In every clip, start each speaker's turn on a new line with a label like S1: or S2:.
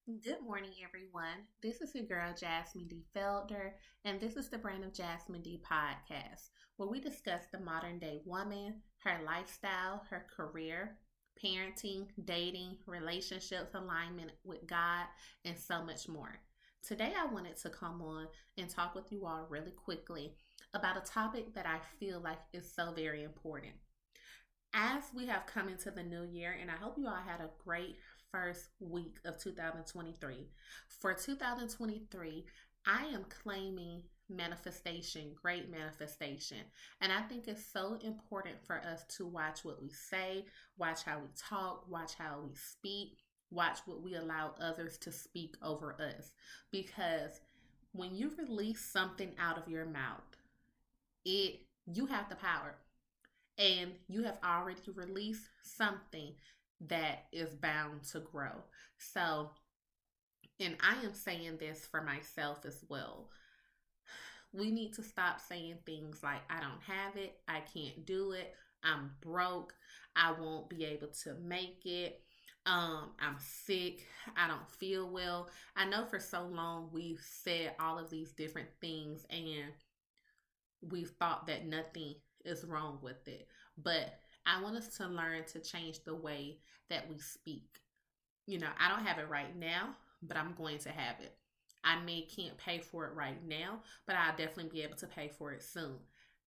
S1: Good morning, everyone. This is your girl, Jasmine D. Felder, and this is the Brand of Jasmine D podcast, where we discuss the modern day woman, her lifestyle, her career, parenting, dating, relationships, alignment with God, and so much more. Today, I wanted to come on and talk with you all really quickly about a topic that I feel like is so very important. As we have come into the new year, and I hope you all had a great first week of 2023. For 2023, I am claiming manifestation, great manifestation. And I think it's so important for us to watch what we say, watch how we talk, watch how we speak, watch what we allow others to speak over us. Because when you release something out of your mouth, it you have the power and you have already released something that is bound to grow. So, and I am saying this for myself as well. We need to stop saying things like, I don't have it, I can't do it, I'm broke, I won't be able to make it. I'm sick. I don't feel well. I know for so long we've said all of these different things and we've thought that nothing is wrong with it. But I want us to learn to change the way that we speak. I don't have it right now, but I'm going to have it. I may can't pay for it right now, but I'll definitely be able to pay for it soon.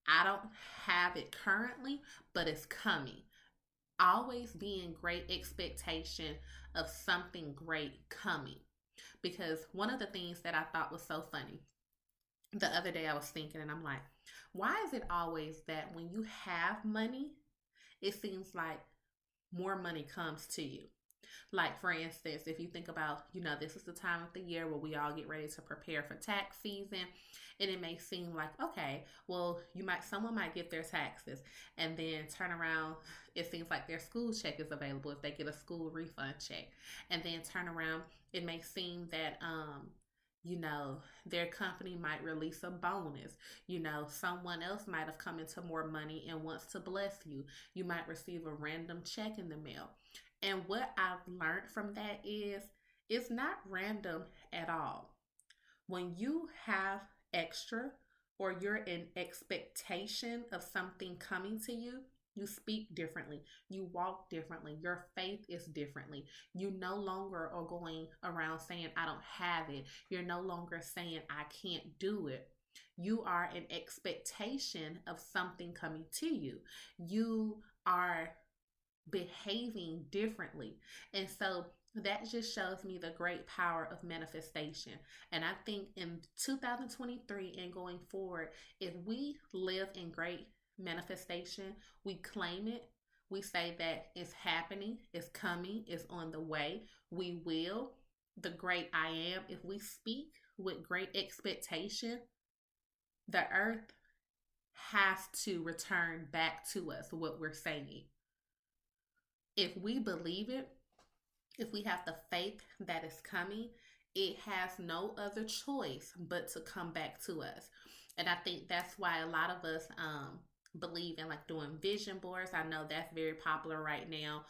S1: I don't have it currently, but it's coming. Always be in great expectation of something great coming. Because one of the things that I thought was so funny, the other day I was thinking, and I'm like, why is it always that when you have money, it seems like more money comes to you? Like, for instance, if you think about, this is the time of the year where we all get ready to prepare for tax season. And it may seem like, okay, well, someone might get their taxes and then turn around. It seems like their school check is available if they get a school refund check. And then turn around, it may seem that, their company might release a bonus. Someone else might have come into more money and wants to bless you. You might receive a random check in the mail. And what I've learned from that is it's not random at all. When you have extra or you're in expectation of something coming to you, you speak differently. You walk differently. Your faith is differently. You no longer are going around saying, I don't have it. You're no longer saying, I can't do it. You are in expectation of something coming to you. You are behaving differently. And so that just shows me the great power of manifestation. And I think in 2023 and going forward, if we live in great manifestation, we claim it, we say that it's happening, it's coming, it's on the way, we will. The great I am, if we speak with great expectation, the earth has to return back to us what we're saying. If we believe it, if we have the faith that is coming, it has no other choice but to come back to us. And I think that's why a lot of us believe in like doing vision boards. I know that's very popular right now.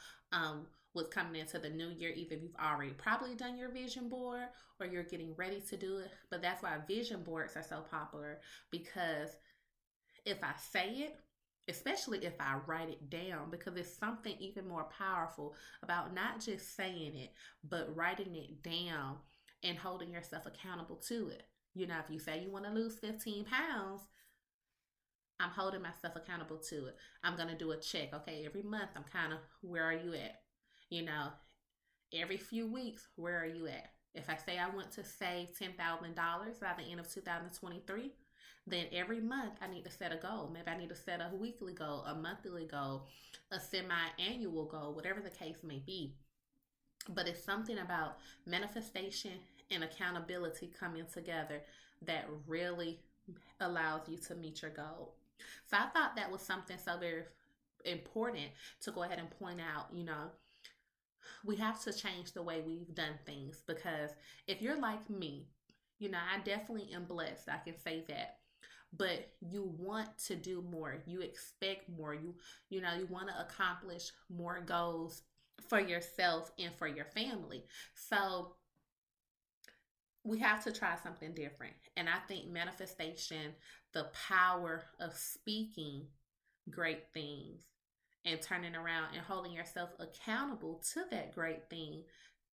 S1: What's coming into the new year, either you've already probably done your vision board or you're getting ready to do it. But that's why vision boards are so popular, because if I say it, especially if I write it down, because it's something even more powerful about not just saying it, but writing it down and holding yourself accountable to it. If you say you want to lose 15 pounds, I'm holding myself accountable to it. I'm going to do a check. Okay, every month I'm kind of, where are you at? Every few weeks, where are you at? If I say I want to save $10,000 by the end of 2023, then every month I need to set a goal. Maybe I need to set a weekly goal, a monthly goal, a semi-annual goal, whatever the case may be. But it's something about manifestation and accountability coming together that really allows you to meet your goal. So I thought that was something so very important to go ahead and point out. We have to change the way we've done things, because if you're like me, I definitely am blessed. I can say that. But you want to do more. You expect more. You want to accomplish more goals for yourself and for your family. So we have to try something different. And I think manifestation, the power of speaking great things and turning around and holding yourself accountable to that great thing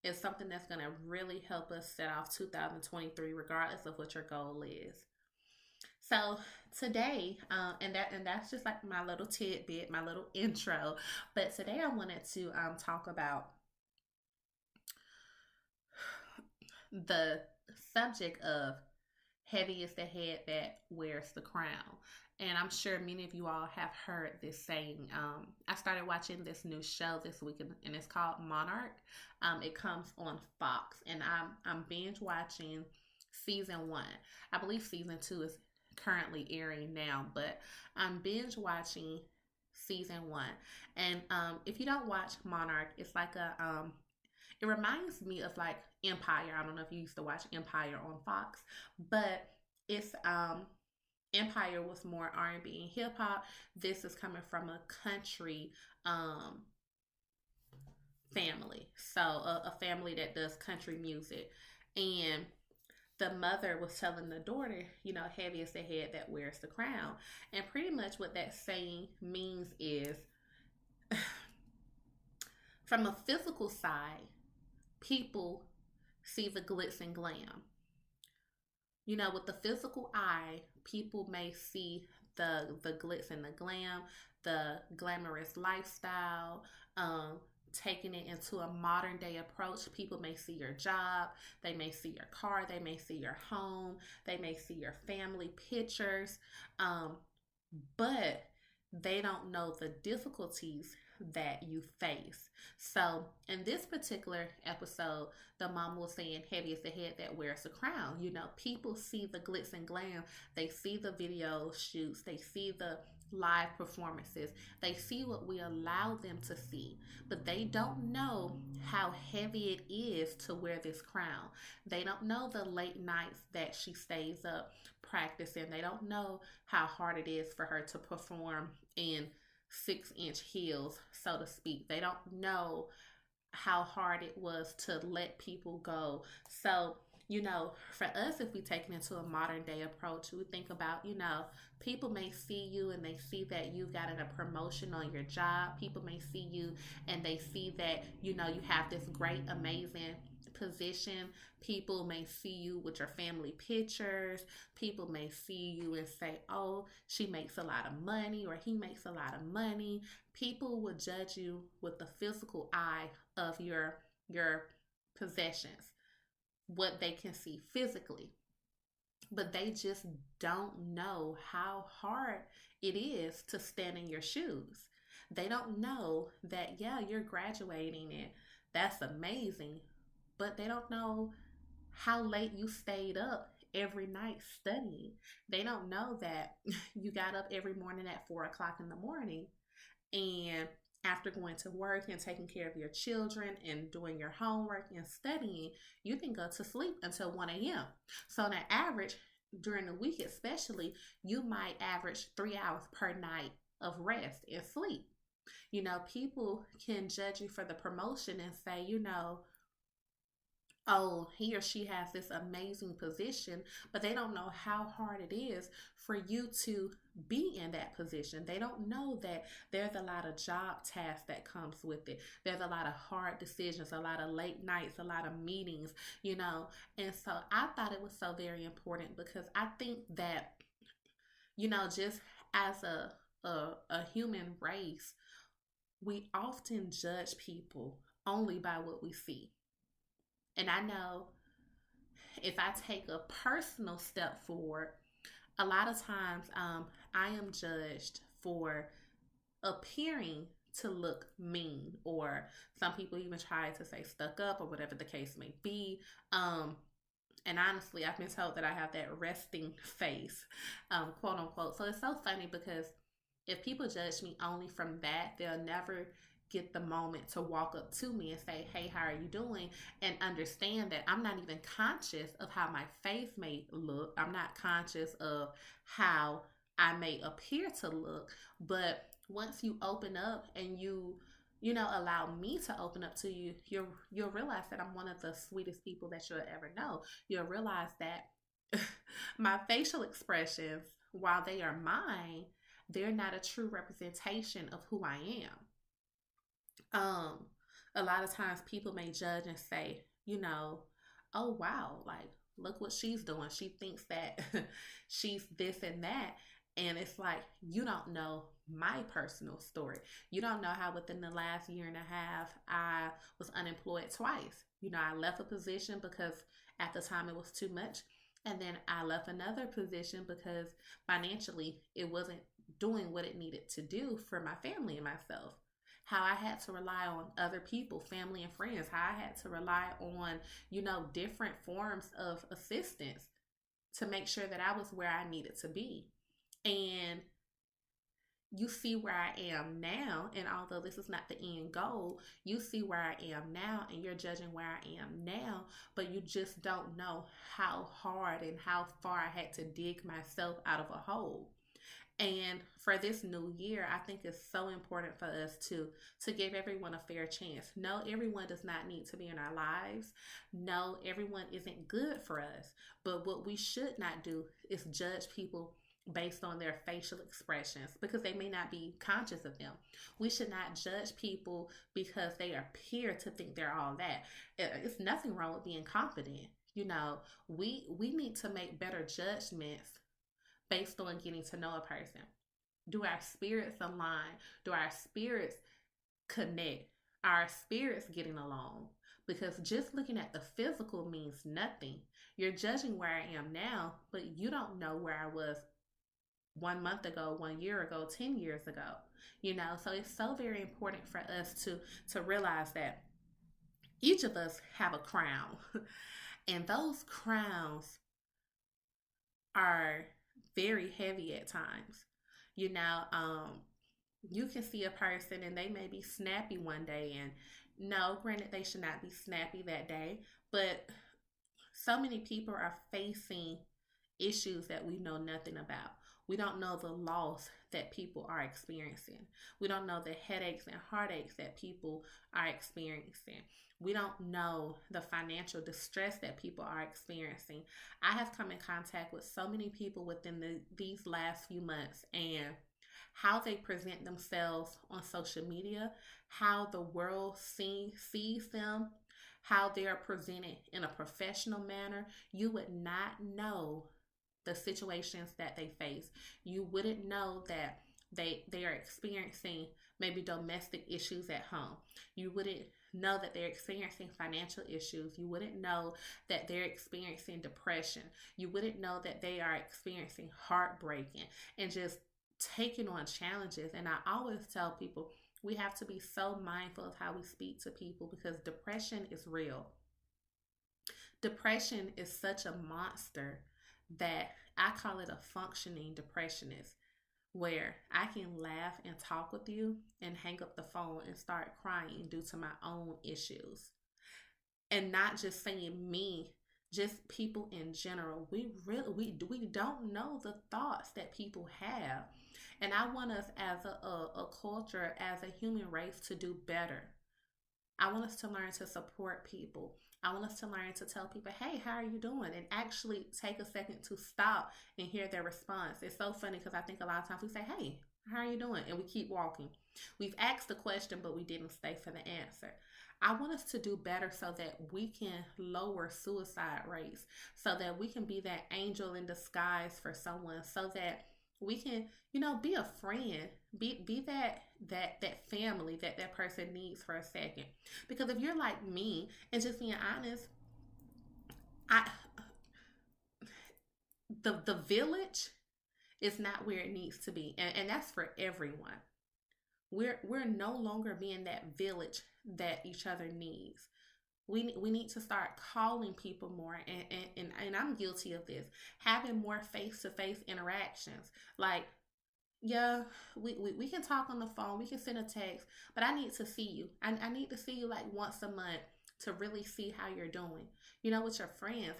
S1: is something that's going to really help us set off 2023, regardless of what your goal is. So today, and that's just like my little tidbit, my little intro. But today I wanted to talk about the subject of heavy is the head that wears the crown. And I'm sure many of you all have heard this saying. I started watching this new show this weekend, and it's called Monarch. It comes on Fox, and I'm binge watching season 1. I believe season 2 is currently airing now, but I'm binge watching season 1. And if you don't watch Monarch, it's like it reminds me of like Empire. I don't know if you used to watch Empire on Fox, but it's Empire was more R&B and hip hop. This is coming from a country family, so a family that does country music. And the mother was telling the daughter, heavy is the head that wears the crown. And pretty much what that saying means is, from a physical side, people see the glitz and glam. With the physical eye, people may see the glitz and the glam, the glamorous lifestyle, taking it into a modern day approach. People may see your job, they may see your car, they may see your home, they may see your family pictures, but they don't know the difficulties that you face. So in this particular episode, the mom was saying heavy is the head that wears the crown. People see the glitz and glam, they see the video shoots, they see the live performances, they see what we allow them to see, but they don't know how heavy it is to wear this crown. They don't know the late nights that she stays up practicing. They don't know how hard it is for her to perform in 6-inch heels, so to speak. They don't know how hard it was to let people go. So, for us, if we take it into a modern day approach, we think about, people may see you and they see that you've gotten a promotion on your job. People may see you and they see that, you have this great, amazing position. People may see you with your family pictures. People may see you and say, oh, she makes a lot of money, or he makes a lot of money. People will judge you with the physical eye of your possessions, what they can see physically. But they just don't know how hard it is to stand in your shoes. They don't know that, yeah, you're graduating and that's amazing, but they don't know how late you stayed up every night studying. They don't know that you got up every morning at 4 o'clock in the morning, and after going to work and taking care of your children and doing your homework and studying, you can go to sleep until 1 a.m. So on an average, during the week especially, you might average 3 hours per night of rest and sleep. People can judge you for the promotion and say, oh, he or she has this amazing position, but they don't know how hard it is for you to be in that position. They don't know that there's a lot of job tasks that comes with it. There's a lot of hard decisions, a lot of late nights, a lot of meetings, And so I thought it was so very important, because I think that, just as a human race, we often judge people only by what we see. And I know if I take a personal step forward, a lot of times I am judged for appearing to look mean, or some people even try to say stuck up, or whatever the case may be. And honestly, I've been told that I have that resting face, quote unquote. So it's so funny, because if people judge me only from that, they'll never get the moment to walk up to me and say, hey, how are you doing? And understand that I'm not even conscious of how my face may look. I'm not conscious of how I may appear to look. But once you open up and you allow me to open up to you, you'll realize that I'm one of the sweetest people that you'll ever know. You'll realize that my facial expressions, while they are mine, they're not a true representation of who I am. A lot of times people may judge and say, oh wow, like look what she's doing. She thinks that she's this and that. And it's like, you don't know my personal story. You don't know how within the last year and a half, I was unemployed twice. I left a position because at the time it was too much. And then I left another position because financially it wasn't doing what it needed to do for my family and myself. How I had to rely on other people, family and friends, how I had to rely on, different forms of assistance to make sure that I was where I needed to be. And you see where I am now, and although this is not the end goal, you see where I am now and you're judging where I am now, but you just don't know how hard and how far I had to dig myself out of a hole. And for this new year, I think it's so important for us to give everyone a fair chance. No, everyone does not need to be in our lives. No, everyone isn't good for us. But what we should not do is judge people based on their facial expressions because they may not be conscious of them. We should not judge people because they appear to think they're all that. It's nothing wrong with being confident. We need to make better judgments based on getting to know a person. Do our spirits align? Do our spirits connect? Are our spirits getting along? Because just looking at the physical means nothing. You're judging where I am now, but you don't know where I was 1 month ago, 1 year ago, 10 years ago. So it's so very important for us to realize that each of us have a crown. And those crowns are very heavy at times. You can see a person and they may be snappy one day, and no, granted, they should not be snappy that day, but so many people are facing issues that we know nothing about. We don't know the loss that people are experiencing. We don't know the headaches and heartaches that people are experiencing. We don't know the financial distress that people are experiencing. I have come in contact with so many people within these last few months, and how they present themselves on social media, how the world sees them, how they are presented in a professional manner. You would not know the situations that they face. You wouldn't know that they are experiencing maybe domestic issues at home. You wouldn't know that they're experiencing financial issues. You wouldn't know that they're experiencing depression. You wouldn't know that they are experiencing heartbreaking and just taking on challenges. And I always tell people, we have to be so mindful of how we speak to people because depression is real. Depression is such a monster that I call it a functioning depressionist, where I can laugh and talk with you and hang up the phone and start crying due to my own issues. And not just saying me, just people in general. We don't know the thoughts that people have. And I want us as a culture, as a human race, to do better. I want us to learn to support people. I want us to learn to tell people, hey, how are you doing? And actually take a second to stop and hear their response. It's so funny because I think a lot of times we say, hey, how are you doing? And we keep walking. We've asked the question, but we didn't stay for the answer. I want us to do better so that we can lower suicide rates, so that we can be that angel in disguise for someone, so that we can, be a friend, be that family that person needs for a second. Because if you're like me, and just being honest, the village is not where it needs to be, and that's for everyone. We're no longer being that village that each other needs. We need to start calling people more, and I'm guilty of this, having more face-to-face interactions. Like, yeah, we can talk on the phone, we can send a text, but I need to see you. I need to see you like once a month. to really see how you're doing. With your friends,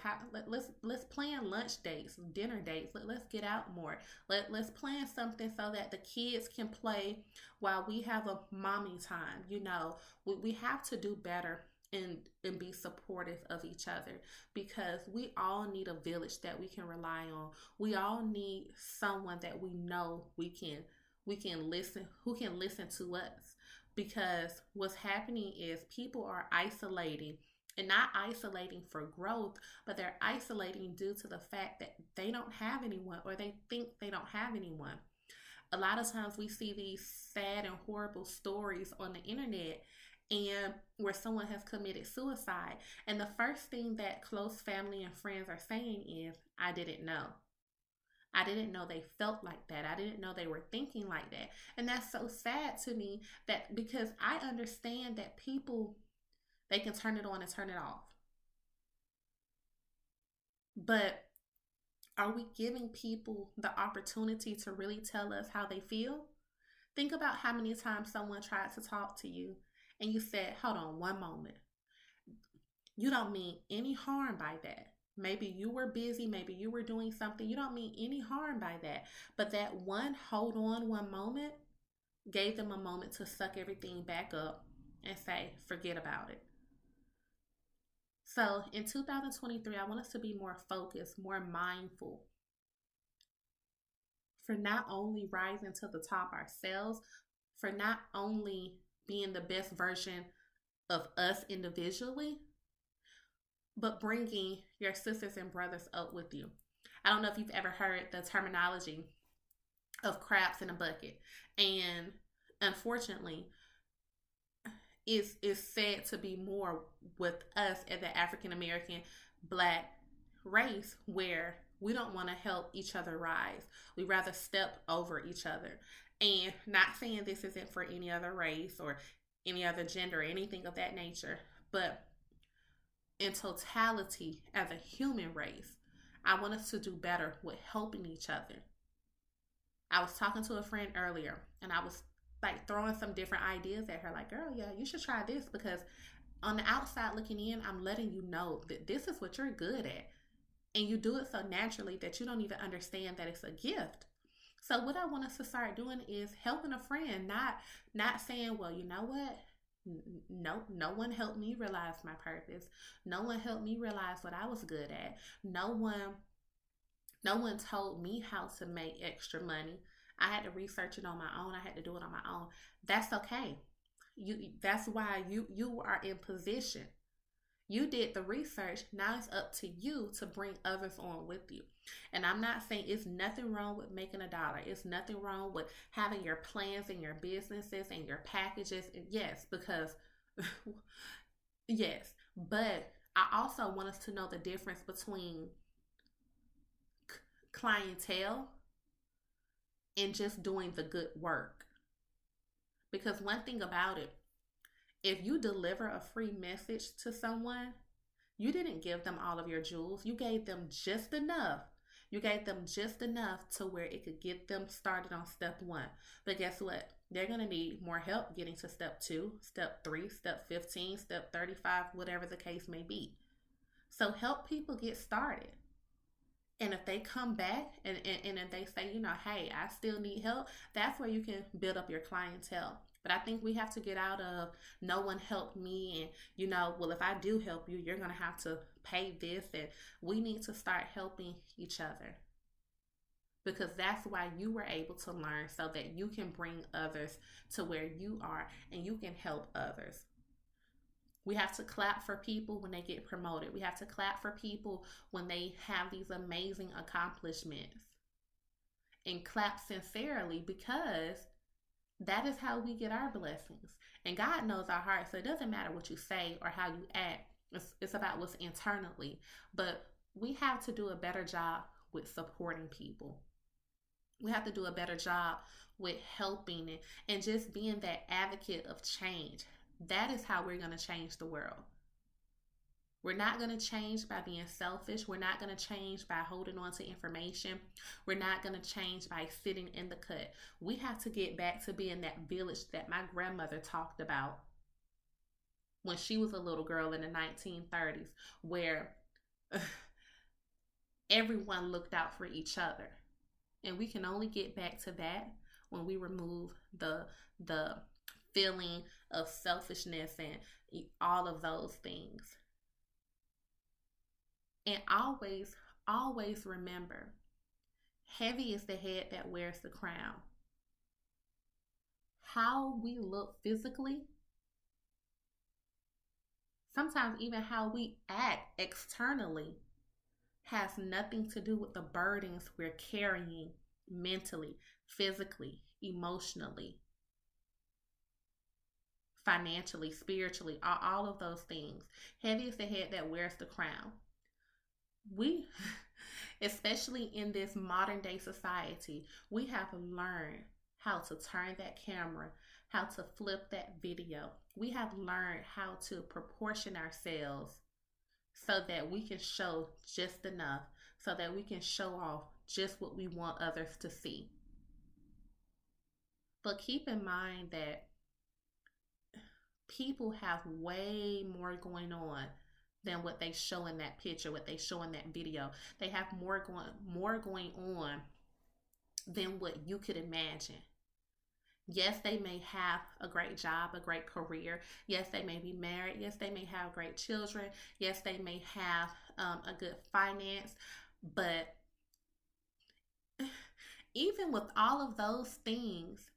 S1: let's plan lunch dates, dinner dates. Let's get out more. Let's plan something so that the kids can play while we have a mommy time. We have to do better and be supportive of each other, because we all need a village that we can rely on. We all need someone that we know we can listen, who can listen to us, because what's happening is people are isolating, and not isolating for growth, but they're isolating due to the fact that they don't have anyone, or they think they don't have anyone. A lot of times we see these sad and horrible stories on the internet, and where someone has committed suicide, and the first thing that close family and friends are saying is, I didn't know. I didn't know they felt like that. I didn't know they were thinking like that. And that's so sad to me, that because I understand that people, they can turn it on and turn it off. But are we giving people the opportunity to really tell us how they feel? Think about how many times someone tried to talk to you and you said, hold on one moment. You don't mean any harm by that. Maybe you were busy, maybe you were doing something. You don't mean any harm by that. But that one hold on one moment gave them a moment to suck everything back up and say, forget about it. So in 2023, I want us to be more focused, more mindful, for not only rising to the top ourselves, for not only being the best version of us individually, but bringing your sisters and brothers up with you. I don't know if you've ever heard the terminology of crabs in a bucket. And unfortunately, is said to be more with us as the African American Black race, where we don't want to help each other rise. We rather step over each other. And not saying this isn't for any other race or any other gender or anything of that nature, but in totality, as a human race, I want us to do better with helping each other. I was talking to a friend earlier, and I was like throwing some different ideas at her, like, girl, yeah, you should try this, because on the outside looking in, I'm letting you know that this is what you're good at. And you do it so naturally that you don't even understand that it's a gift. So what I want us to start doing is helping a friend, not saying, well, you know what? No one helped me realize my purpose. No one helped me realize what I was good at. No one told me how to make extra money. I had to research it on my own. I had to do it on my own. That's okay. That's why you are in position. You did the research. Now it's up to you to bring others on with you. And I'm not saying it's nothing wrong with making $1. It's nothing wrong with having your plans and your businesses and your packages. Yes, because yes, but I also want us to know the difference between clientele and just doing the good work. Because one thing about it, if you deliver a free message to someone, you didn't give them all of your jewels. You gave them just enough. You gave them just enough to where it could get them started on step 1. But guess what? They're going to need more help getting to step 2, step 3, step 15, step 35, whatever the case may be. So help people get started. And if they come back and if they say, hey, I still need help, that's where you can build up your clientele. But I think we have to get out of no one helped me, and well, if I do help you, you're going to have to pay this. And we need to start helping each other, because that's why you were able to learn, so that you can bring others to where you are and you can help others. We have to clap for people when they get promoted. We have to clap for people when they have these amazing accomplishments, and clap sincerely, because that is how we get our blessings. And God knows our heart, so it doesn't matter what you say or how you act. It's about what's internally. But we have to do a better job with supporting people. We have to do a better job with helping and just being that advocate of change. That is how we're going to change the world. We're not going to change by being selfish. We're not going to change by holding on to information. We're not going to change by sitting in the cut. We have to get back to being that village that my grandmother talked about. when she was a little girl in the 1930s, where everyone looked out for each other. And we can only get back to that when we remove the feeling of selfishness and all of those things. And always remember, heavy is the head that wears the crown. How we look physically, sometimes even how we act externally, has nothing to do with the burdens we're carrying mentally, physically, emotionally, financially, spiritually, all of those things. Heavy is the head that wears the crown. We, especially in this modern day society, we have learned how to turn that camera, how to flip that video. We have learned how to proportion ourselves so that we can show just enough, so that we can show off just what we want others to see. But keep in mind that people have way more going on than what they show in that picture, what they show in that video. They have more going on than what you could imagine. Yes, they may have a great job, a great career. Yes, they may be married. Yes, they may have great children. Yes, they may have a good finance. But even with all of those things,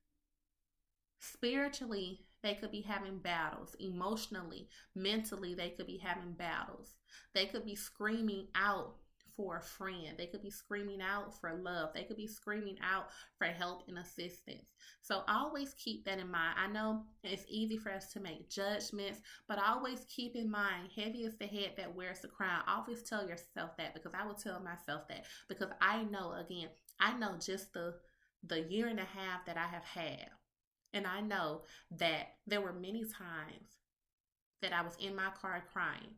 S1: spiritually, they could be having battles. Emotionally, mentally, they could be having battles. They could be screaming out for a friend. They could be screaming out for love. They could be screaming out for help and assistance. So always keep that in mind. I know it's easy for us to make judgments, but always keep in mind, heavy is the head that wears the crown. Always tell yourself that, because I will tell myself that, because I know, again, I know just the year and a half that I have had. And I know that there were many times that I was in my car crying,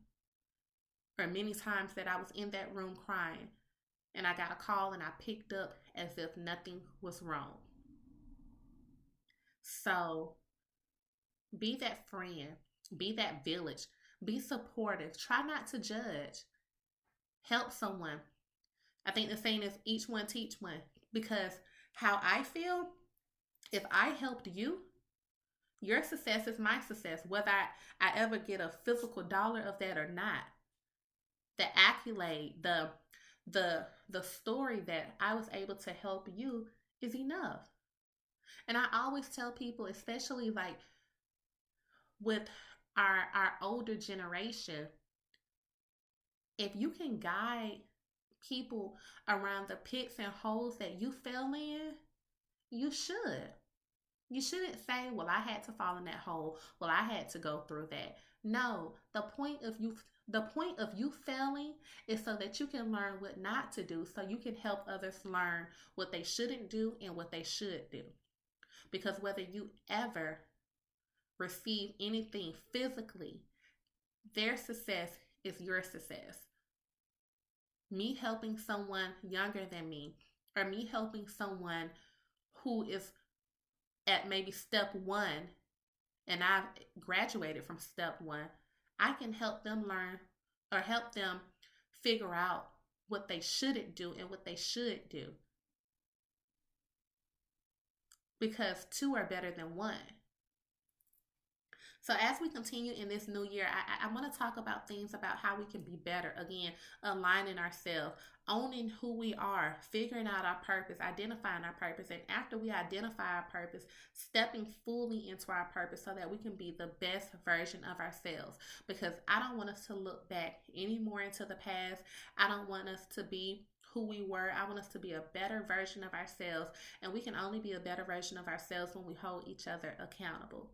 S1: or many times that I was in that room crying, and I got a call and I picked up as if nothing was wrong. So be that friend, be that village, be supportive, try not to judge, help someone. I think the saying is each one teach one, because how I feel, if I helped you, your success is my success, whether I ever get a physical dollar of that or not. The accolade, the story that I was able to help you is enough. And I always tell people, especially like with our older generation, if you can guide people around the pits and holes that you fell in, you should. You shouldn't say, well, I had to fall in that hole. Well, I had to go through that. No, the point of you failing is so that you can learn what not to do, so you can help others learn what they shouldn't do and what they should do. Because whether you ever receive anything physically, their success is your success. Me helping someone younger than me, or me helping someone who is at maybe step one and I've graduated from step one, I can help them learn or help them figure out what they shouldn't do and what they should do. Because two are better than one. So as we continue in this new year, I want to talk about things about how we can be better. Again, aligning ourselves, owning who we are, figuring out our purpose, identifying our purpose. And after we identify our purpose, stepping fully into our purpose so that we can be the best version of ourselves. Because I don't want us to look back anymore into the past. I don't want us to be who we were. I want us to be a better version of ourselves. And we can only be a better version of ourselves when we hold each other accountable.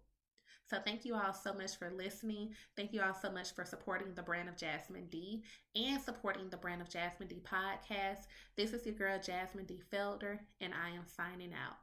S1: So thank you all so much for listening. Thank you all so much for supporting the brand of Jasmine D and supporting the brand of Jasmine D podcast. This is your girl, Jasmine D Felder, and I am signing out.